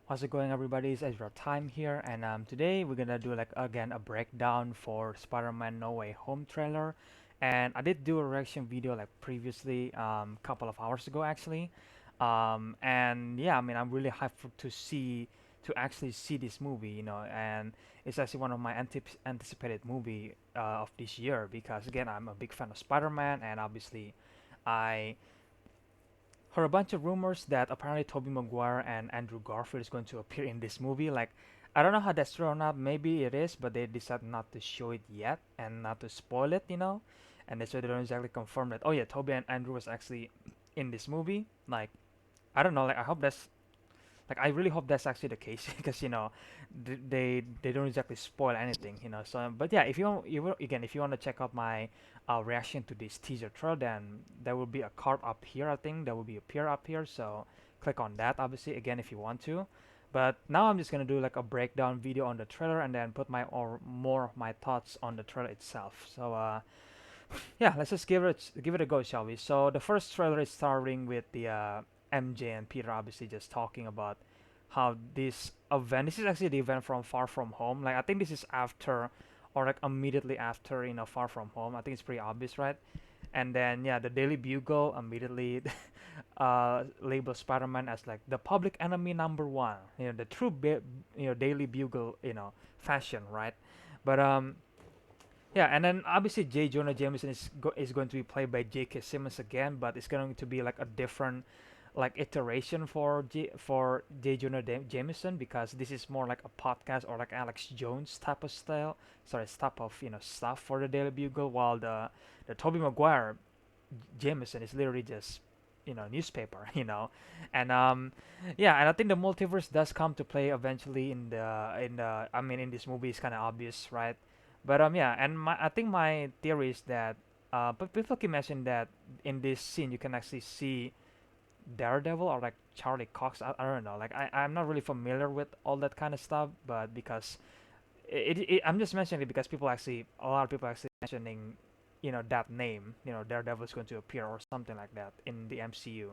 How's it going, everybody? It's EzraTime here, and today we're gonna do like again a breakdown for Spider-Man No Way Home trailer. And I did do a reaction video like previously, couple of hours ago actually. And yeah, I mean I'm really hyped to actually see this movie, and it's actually one of my anticipated movie of this year because again I'm a big fan of Spider-Man, and obviously I heard a bunch of rumors that apparently Tobey Maguire and Andrew Garfield is going to appear in this movie. Like, I don't know how that's true or not. Maybe it is, but they decided not to show it yet and not to spoil it. And that's why they don't exactly confirm that. Oh yeah, Tobey and Andrew was actually in this movie. Like, I don't know. Like, I really hope that's actually the case because they don't exactly spoil anything. So but yeah, if you want to check out my reaction to this teaser trailer, then there will be a card up here. I think there will be a peer up here, so click on that obviously again if you want to. But now I'm just gonna do like a breakdown video on the trailer and then put my or more of my thoughts on the trailer itself. So yeah, let's just give it a go, shall we? So the first trailer is starting with the MJ and Peter obviously just talking about how this event. This is actually the event from Far From Home. Like I think this is after or like immediately after Far From Home. I think it's pretty obvious, right? And then yeah, the Daily Bugle immediately labels Spider-Man as like the public enemy number one. The true Daily Bugle fashion, right? But yeah, and then obviously J. Jonah Jameson is going to be played by J.K. Simmons again, but it's going to be like a different like iteration for J. Jonah Jameson because this is more like a podcast or like Alex Jones type of style, sorry, type of stuff for the Daily Bugle, while the Tobey Maguire Jameson is literally just newspaper, and yeah, and I think the multiverse does come to play eventually in the I mean in this movie is kind of obvious, right? But yeah, and I think my theory is that but people keep mentioning that in this scene you can actually see Daredevil or like Charlie Cox. I don't know, like I'm not really familiar with all that kind of stuff, but because I'm just mentioning it because a lot of people actually mentioning, that name, Daredevil is going to appear or something like that in the MCU.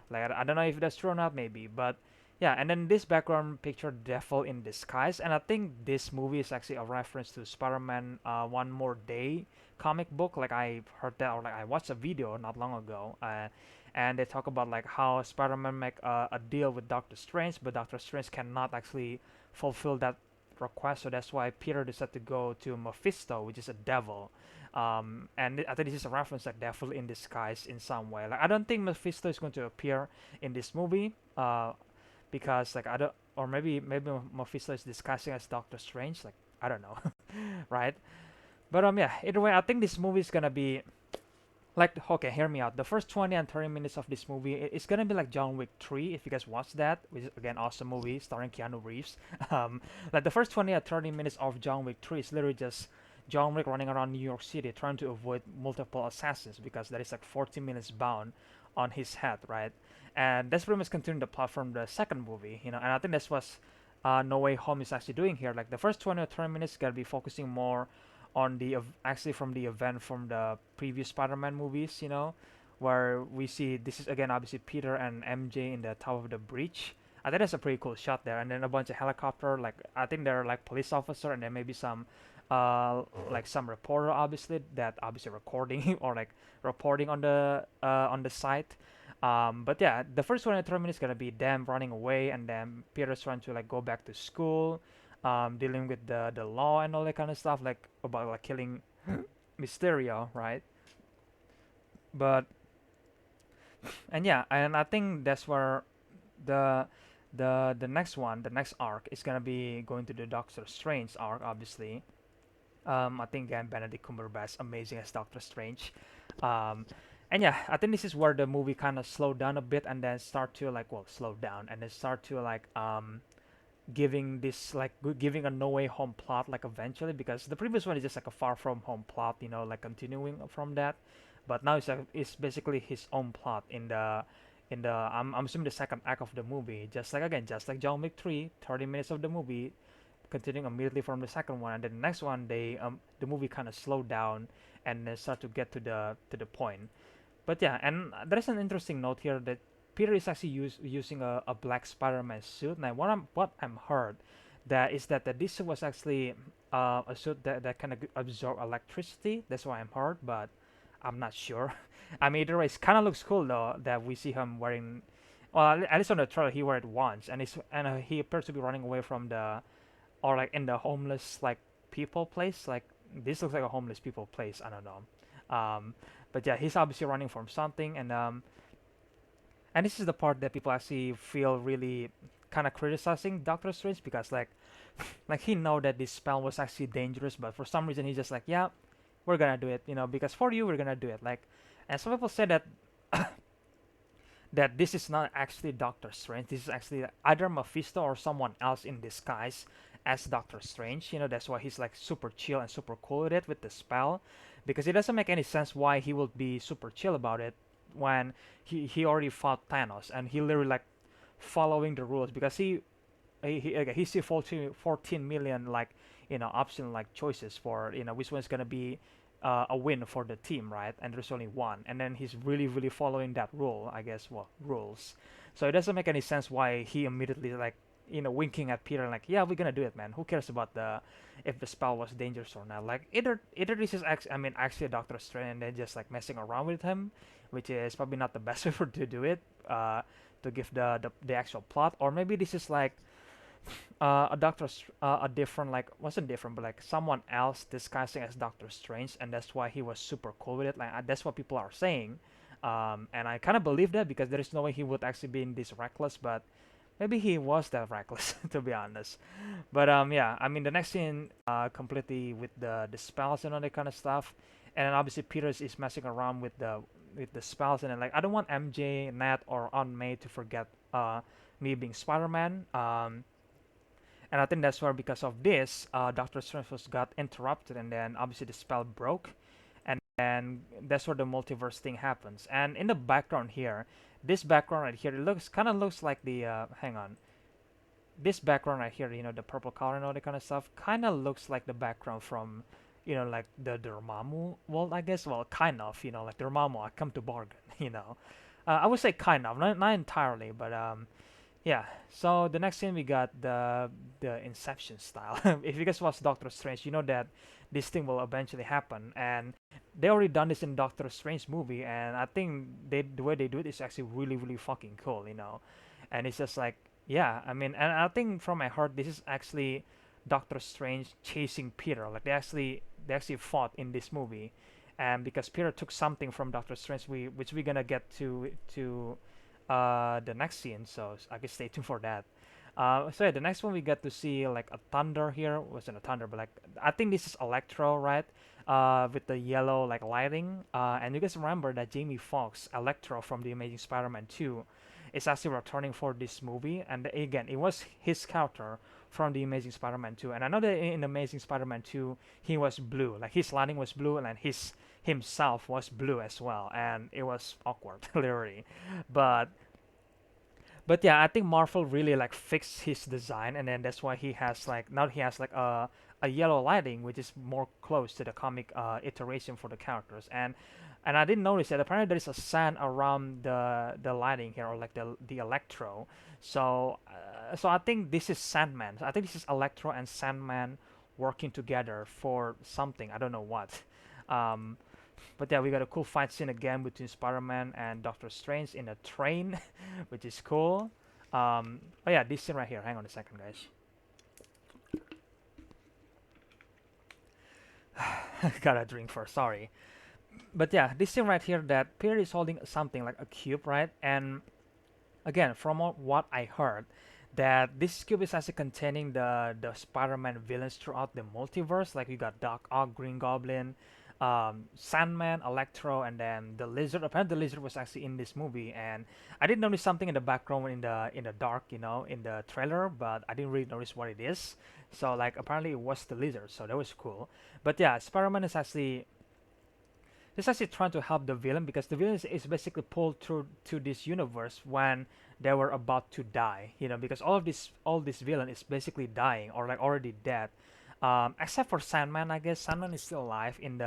Like I don't know if that's true or not, maybe, but yeah. And then this background picture, Devil in Disguise, and I think this movie is actually a reference to Spider-Man, One More Day comic book. Like I heard that, or like I watched a video not long ago, and they talk about like how Spider-Man make a deal with Doctor Strange, but Doctor Strange cannot actually fulfill that request, so that's why Peter decided to go to Mephisto, which is a devil. And I think this is a reference like devil in disguise in some way. Like I don't think Mephisto is going to appear in this movie, because like I don't, or maybe Mephisto is disguising as Doctor Strange. Like I don't know, right? But yeah, either way, I think this movie is gonna be like, okay, hear me out. The first 20 and 30 minutes of this movie, it's gonna be like John Wick 3, if you guys watch that, which is again awesome movie starring Keanu Reeves. Like the first 20 or 30 minutes of John Wick 3 is literally just John Wick running around New York City trying to avoid multiple assassins because there is like 40 minutes bound on his head, right? And that's pretty much continuing the plot from the second movie, and I think that's what No Way Home is actually doing here. Like the first 20 or 30 minutes gonna be focusing more on actually from the event from the previous Spider-Man movies, where we see this is again obviously Peter and MJ in the top of the bridge. I think that's a pretty cool shot there, and then a bunch of helicopter. Like I think they're like police officer, and then maybe some, like some reporter, obviously that obviously recording or like reporting on the site. But yeah, the first 1 and 3 minutes gonna be them running away, and then Peter's trying to like go back to school, dealing with the law and all that kind of stuff, like about like killing Mysterio, right? But and yeah, and I think that's where the the next one, the next arc is gonna be going to the Doctor Strange arc, obviously. I think again Benedict Cumberbatch amazing as Doctor Strange. Um, and yeah, I think this is where the movie kind of slowed down a bit and then start to like slow down and then start to like giving this like giving a No Way Home plot like eventually, because the previous one is just like a Far From Home plot, like continuing from that, but now it's basically his own plot in the I'm assuming the second act of the movie, just like again just like John Wick 3, 30 minutes of the movie continuing immediately from the second one, and then the next one the movie kind of slowed down and then start to get to the point. But yeah, and there's an interesting note here that Peter is actually using a black Spider-Man suit. Now, what I'm heard that is that this was actually a suit that can absorb electricity. That's what I'm heard, but I'm not sure. I mean, either way, it kind of looks cool though that we see him wearing. Well, at least on the trailer, he wore it once, and he appears to be running away from the or like in the homeless like people place. Like this looks like a homeless people place. I don't know. But yeah, he's obviously running from something, and this is the part that people actually feel really kind of criticizing Doctor Strange because like he know that this spell was actually dangerous, but for some reason he's just like, yeah, we're gonna do it, because for you we're gonna do it. Like, and some people say that that this is not actually Doctor Strange. This is actually either Mephisto or someone else in disguise as Doctor Strange. That's why he's like super chill and super cool with it with the spell, because it doesn't make any sense why he would be super chill about it when he already fought Thanos and he literally like following the rules because he see 14 million like option like choices for which one's gonna be a win for the team, right? And there's only one, and then he's really following that rule, I guess. Well, rules. So it doesn't make any sense why he immediately like winking at Peter like, yeah, we're gonna do it, man. Who cares about the if the spell was dangerous or not? Like either this is actually a Doctor Strange and they're just like messing around with him, which is probably not the best way for to do it. To give the actual plot, or maybe this is like a different like wasn't different but like someone else disguising as Doctor Strange, and that's why he was super cool with it. Like that's what people are saying, and I kind of believe that because there is no way he would actually be this reckless, but maybe he was that reckless to be honest. But yeah, I mean the next scene completely with the spells and all that kind of stuff, and then obviously Peters is messing around with the spells, and then like I don't want MJ, Nat, or Aunt May to forget me being Spider-Man. And I think that's where, because of this, Doctor Strange was got interrupted, and then obviously the spell broke, and then that's where the multiverse thing happens. And in the background here, this background right here, it kind of looks like the hang on, this background right here, the purple color and all that kind of stuff, kind of looks like the background from, like the Dormammu world, I guess. Well, kind of, like Dormammu, I come to bargain, I would say kind of, not entirely, but yeah, so the next scene we got the Inception style. If you guys watch Doctor Strange, you know that this thing will eventually happen, and they already done this in Doctor Strange movie, and I think the way they do it is actually really fucking cool. And it's just like, yeah, I mean, and I think from my heart, this is actually Doctor Strange chasing Peter. Like they actually fought in this movie, and because Peter took something from Doctor Strange, which we're gonna get to the next scene, so I guess stay tuned for that. So yeah, the next one we get to see like a thunder here. Wasn't a thunder, but like I think this is Electro, right? With the yellow like lighting. And you guys remember that Jamie Foxx, Electro from the Amazing Spider-Man 2, is actually returning for this movie. And again, it was his character from the Amazing Spider-Man 2. And I know that in Amazing Spider-Man 2, he was blue. Like his lighting was blue, and his himself was blue as well, and it was awkward, literally. But but yeah, I think Marvel really like fixed his design, and then that's why he has like now he has like a yellow lighting, which is more close to the comic iteration for the characters. And I didn't notice that apparently there is a sand around the lighting here, or like the Electro. So I think this is Sandman. I think this is Electro and Sandman working together for something. I don't know what. Um, but yeah, we got a cool fight scene again between Spider-Man and Doctor Strange in a train, which is cool. Oh yeah, this scene right here. Hang on a second, guys. Gotta drink first. Sorry. But yeah, this scene right here, that Peter is holding something like a cube, right? And again, from what I heard, that this cube is actually containing the Spider-Man villains throughout the multiverse. Like you got Doc Ock, Green Goblin, Sandman, Electro, and then the Lizard. Apparently, the Lizard was actually in this movie, and I did notice something in the background in the dark, in the trailer, but I didn't really notice what it is. So like apparently it was the Lizard, so that was cool. But yeah, Spider-Man is actually trying to help the villain, because the villain is basically pulled through to this universe when they were about to die. Because all this villain is basically dying or like already dead, except for Sandman. I guess Sandman is still alive in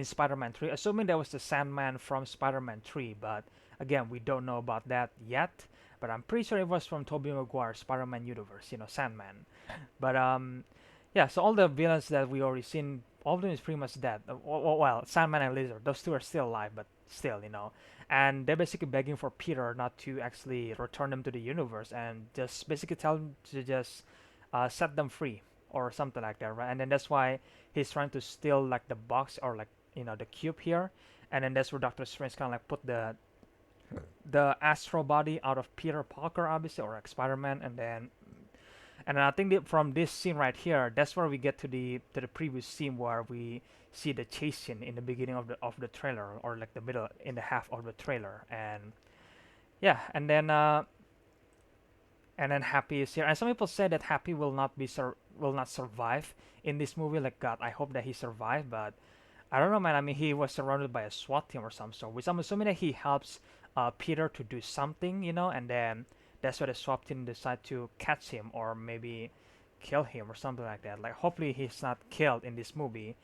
Spider-Man 3, assuming that was the Sandman from Spider-Man 3. But Again, we don't know about that yet, but I'm pretty sure it was from Tobey Maguire's Spider-Man universe, Sandman. But yeah, so all the villains that we already seen, all of them is pretty much dead. Well, Sandman and Lizard, those two are still alive, but still. And they're basically begging for Peter not to actually return them to the universe and just basically tell him to just set them free or something like that, right? And then that's why he's trying to steal like the box or like the cube here, and then that's where Doctor Strange kind of like put the astral body out of Peter Parker, obviously, or like Spider-Man, and then I think that from this scene right here, that's where we get to the previous scene where we see the chase scene in the beginning of the trailer, or like the middle in the half of the trailer, and yeah, and then Happy is here, and some people say that Happy will not survive in this movie. Like God, I hope that he survived, but I don't know, man. I mean, he was surrounded by a SWAT team or some sort, which I'm assuming that he helps Peter to do something, and then that's why the SWAT team decide to catch him or maybe kill him or something like that. Like, hopefully he's not killed in this movie,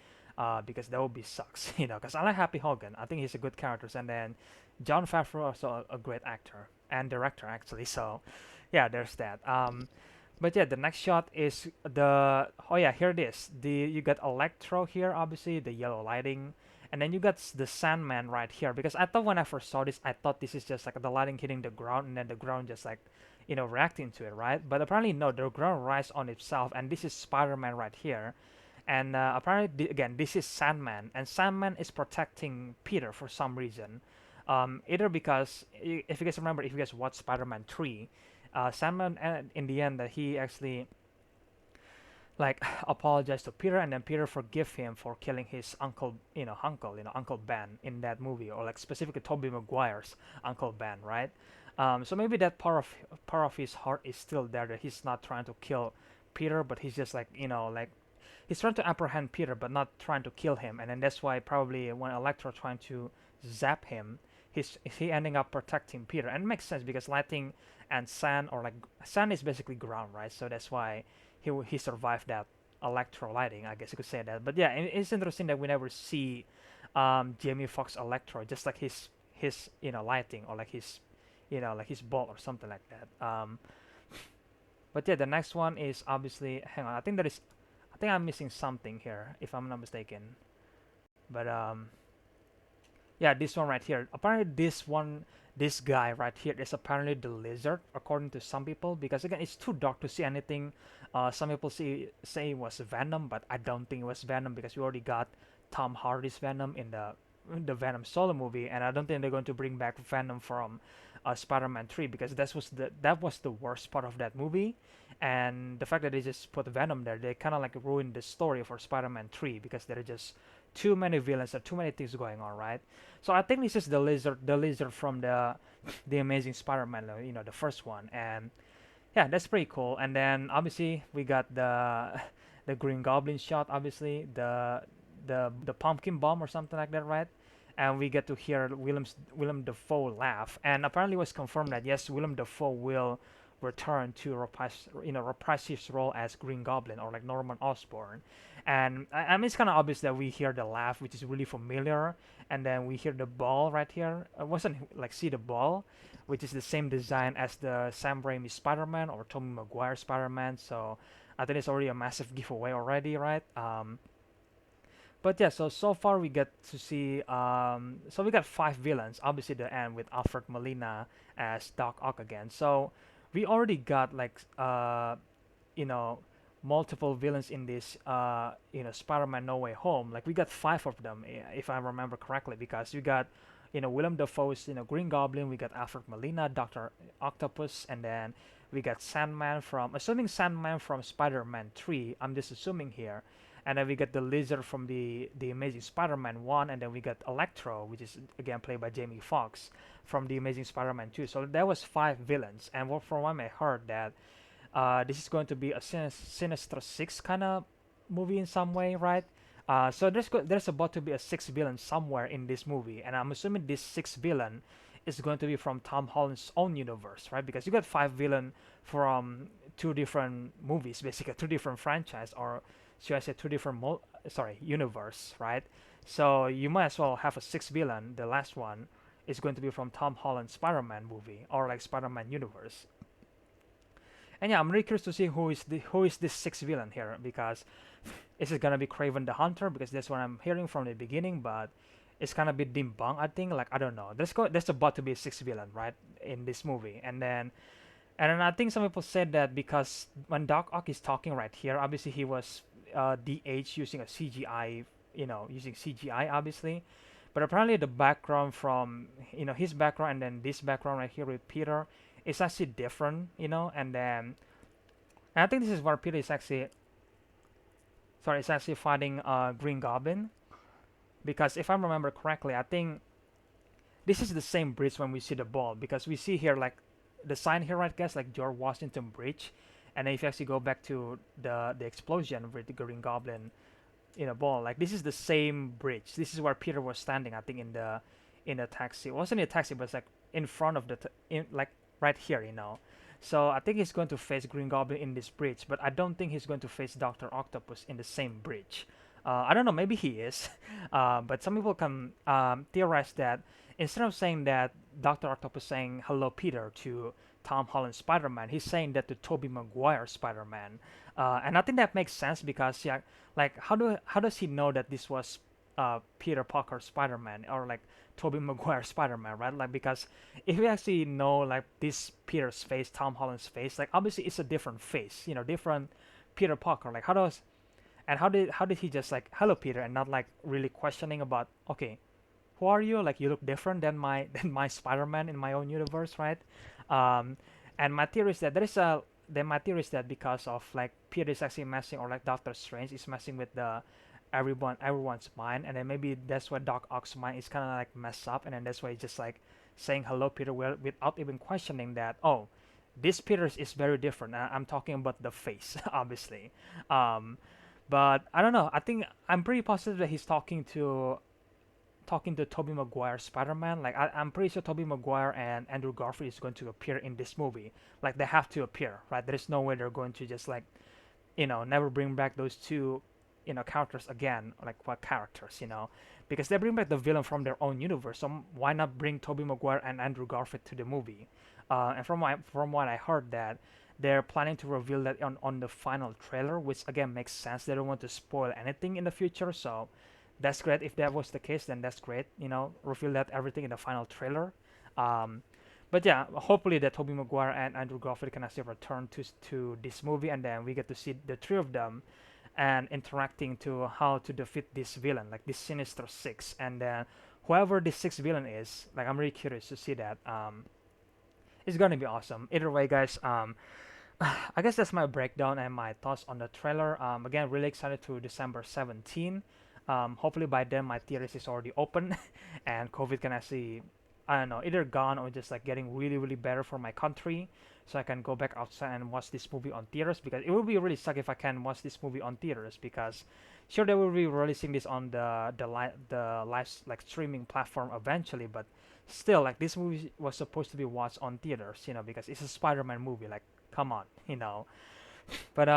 because that would be sucks, Because I like Happy Hogan. I think he's a good character, and then John Favreau also a great actor and director actually. So, yeah, there's that. But yeah, the next shot is oh yeah, here it is. You got Electro here, obviously the yellow lighting, and then you got the Sandman right here. Because I thought when I first saw this, I thought this is just like the lighting hitting the ground, and then the ground just like reacting to it, right? But apparently no, the ground rise on itself, and this is Spider-Man right here, and apparently again this is Sandman, and Sandman is protecting Peter for some reason, either because if you guys remember, if you guys watch Spider-Man 3. Sandman, in the end, that he actually like apologized to Peter, and then Peter forgive him for killing his Uncle Ben in that movie, or like specifically Tobey Maguire's Uncle Ben, right? So maybe that part of his heart is still there, that he's not trying to kill Peter, but he's just like like he's trying to apprehend Peter, but not trying to kill him, and then that's why probably when Electro trying to zap him, he ending up protecting Peter, and it makes sense because lighting and sand, or like sand is basically ground, right? So that's why he survived that Electro lighting, I guess you could say that. But yeah, it's interesting that we never see Jamie Foxx Electro, just like his lighting, or like his like his ball or something like that. But yeah, the next one is obviously, hang on, I think I'm missing something here if I'm not mistaken. But yeah, this one right here. Apparently, this guy right here is apparently the lizard, according to some people. Because again, it's too dark to see anything. Some people say it was Venom, but I don't think it was Venom because we already got Tom Hardy's Venom in the Venom solo movie, and I don't think they're going to bring back Venom from Spider-Man 3 because that was the worst part of that movie. And the fact that they just put Venom there, they kind of like ruined the story for Spider-Man 3 because there are just too many villains and too many things going on, right? So I think this is the lizard from the Amazing Spider-Man, the first one, and yeah, that's pretty cool. And then obviously we got the Green Goblin shot, obviously the pumpkin bomb or something like that, right? And we get to hear Willem Dafoe laugh, and apparently it was confirmed that yes, Willem Dafoe will return to reprise his role as Green Goblin, or like Norman Osborn. And I mean, it's kind of obvious that we hear the laugh, which is really familiar, and then we hear the ball right here. I wasn't like see the ball, which is the same design as the Sam Raimi Spider-Man or Tobey Maguire Spider-Man. So I think it's already a massive giveaway already, right? But yeah, so far we get to see so we got 5 villains. Obviously the end with Alfred Molina as Doc Ock again. So we already got like you know multiple villains in this Spider-Man No Way Home. Like we got 5 of them, if I remember correctly, because we got Willem Dafoe's Green Goblin, we got Alfred Molina, Doctor Octopus, and then we got Sandman from Spider-Man 3. I'm just assuming here. And then we got the Lizard from the Amazing Spider-Man 1, and then we got Electro, which is again played by Jamie Foxx from the Amazing Spider-Man 2. So that was 5 villains, and from what I heard that this is going to be a Sinister Six kind of movie in some way, right? So there's about to be a 6th villain somewhere in this movie, and I'm assuming this 6th villain is going to be from Tom Holland's own universe, right? Because you got 5 villain from 2 different movies, basically 2 different franchise, or should I say 2 different universe, right? So you might as well have a 6th villain, the last one, is going to be from Tom Holland Spider-Man movie or like Spider-Man universe. And yeah, I'm really curious to see who is this sixth villain here, because is it gonna be Craven the Hunter? Because that's what I'm hearing from the beginning, but it's gonna be debunked. I think, like, I don't know. There's about to be a sixth villain, right, in this movie, and then I think some people said that because when Doc Ock is talking right here, obviously he was de-aged using a CGI, using CGI obviously, but apparently the background from his background and then this background right here with Peter is actually different, and I think this is where Peter is actually, sorry, is actually fighting Green Goblin, because if I remember correctly, I think this is the same bridge when we see the ball, because we see here like the sign here, right, guys, like George Washington Bridge, and then if you actually go back to the explosion with the Green Goblin in a ball, like this is the same bridge. This is where Peter was standing, I think, in the taxi. It wasn't a taxi, but it's like in front of in like right here, So I think he's going to face Green Goblin in this bridge, but I don't think he's going to face Doctor Octopus in the same bridge. I don't know, maybe he is, but some people can theorize that instead of saying that Doctor Octopus saying hello Peter to Tom Holland Spider-Man, he's saying that to Tobey Maguire Spider-Man, and I think that makes sense because yeah, like how does he know that this was Peter Parker Spider-Man or like Tobey Maguire Spider-Man, right? Like because if we actually know like this Peter's face, Tom Holland's face, like obviously it's a different face, different Peter Parker. Like how did he just like hello Peter and not like really questioning about, okay, who are you? Like you look different than my than my Spider-Man in my own universe, right? Um, and my theory is that there is a then my theory is that because of like Peter is actually messing, or like Doctor Strange is messing with the everyone's mind, and then maybe that's why Doc Ock's mind is kind of like messed up, and then that's why he's just like saying hello Peter without even questioning that, oh, this Peter is very different. I'm talking about the face, obviously. Um, but I don't know. I think I'm pretty positive that he's talking to Tobey Maguire Spider-Man. Like I'm pretty sure Tobey Maguire and Andrew Garfield is going to appear in this movie. Like they have to appear, right? There's no way they're going to just like, never bring back those two, characters again. Like what characters, because they bring back the villain from their own universe. So why not bring Tobey Maguire and Andrew Garfield to the movie? And from what I heard that they're planning to reveal that on the final trailer, which again makes sense. They don't want to spoil anything in the future, so that's great. If that was the case, then that's great. Reveal that everything in the final trailer. Um, but yeah, hopefully that Tobey Maguire and Andrew Garfield can actually return to this movie, and then we get to see the three of them and interacting to how to defeat this villain, like this Sinister Six, and then whoever this sixth villain is, like I'm really curious to see that. It's gonna be awesome. Either way, guys. I guess that's my breakdown and my thoughts on the trailer. Again, really excited to December 17. Hopefully by then my theaters is already open and COVID can actually, I don't know, either gone or just like getting really, really better for my country, so I can go back outside and watch this movie on theaters, because it would be really suck if I can watch this movie on theaters, because sure they will be releasing this on the live like streaming platform eventually, but still like this movie was supposed to be watched on theaters, because it's a Spider-Man movie, like come on, but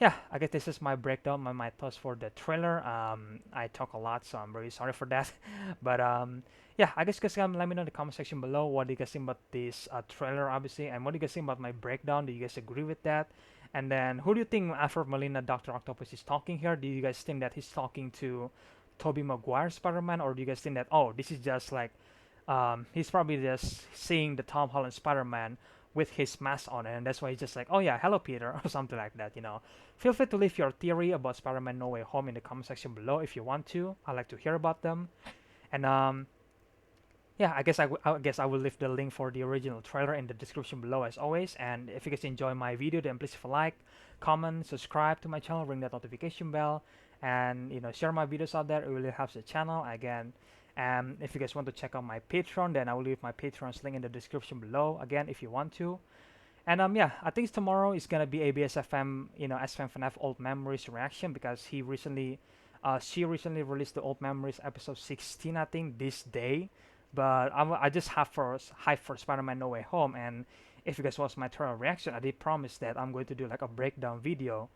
yeah, I guess this is my breakdown, my thoughts for the trailer. I talk a lot, so I'm really sorry for that. But yeah, I guess you guys can let me know in the comment section below what do you guys think about this trailer, obviously, and what do you guys think about my breakdown. Do you guys agree with that? And then who do you think Alfred Molina, Doctor Octopus, is talking here? Do you guys think that he's talking to Tobey Maguire Spider-Man, or do you guys think that, oh, this is just like he's probably just seeing the Tom Holland Spider-Man with his mask on, and that's why he's just like, oh yeah, hello Peter, or something like that, Feel free to leave your theory about Spider-Man No Way Home in the comment section below if you want to. I like to hear about them. And yeah, I guess I will leave the link for the original trailer in the description below as always. And if you guys enjoy my video, then please leave a like, comment, subscribe to my channel, ring that notification bell, and share my videos out there. It really helps the channel again. And if you guys want to check out my Patreon, then I will leave my Patreon's link in the description below again if you want to. And yeah, I think tomorrow is gonna be ABSFM, SFM FNAF Old Memories reaction, because she recently released the Old Memories episode 16, I think, this day. But I just have for hype for Spider-Man No Way Home, and if you guys watch my trailer reaction, I did promise that I'm going to do like a breakdown video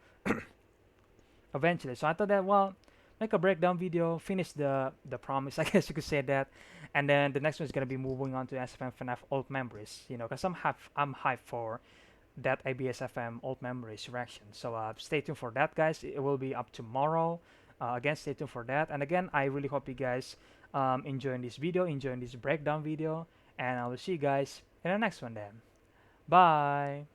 eventually. So I thought that, well, make a breakdown video, finish the promise, I guess you could say that. And then the next one is gonna be moving on to SFM FNAF old memories, you know, because I'm hyped for that ABSFM old memories reaction. So stay tuned for that, guys. It will be up tomorrow. Again, stay tuned for that. And again, I really hope you guys enjoying this video, enjoying this breakdown video, and I will see you guys in the next one then. Bye.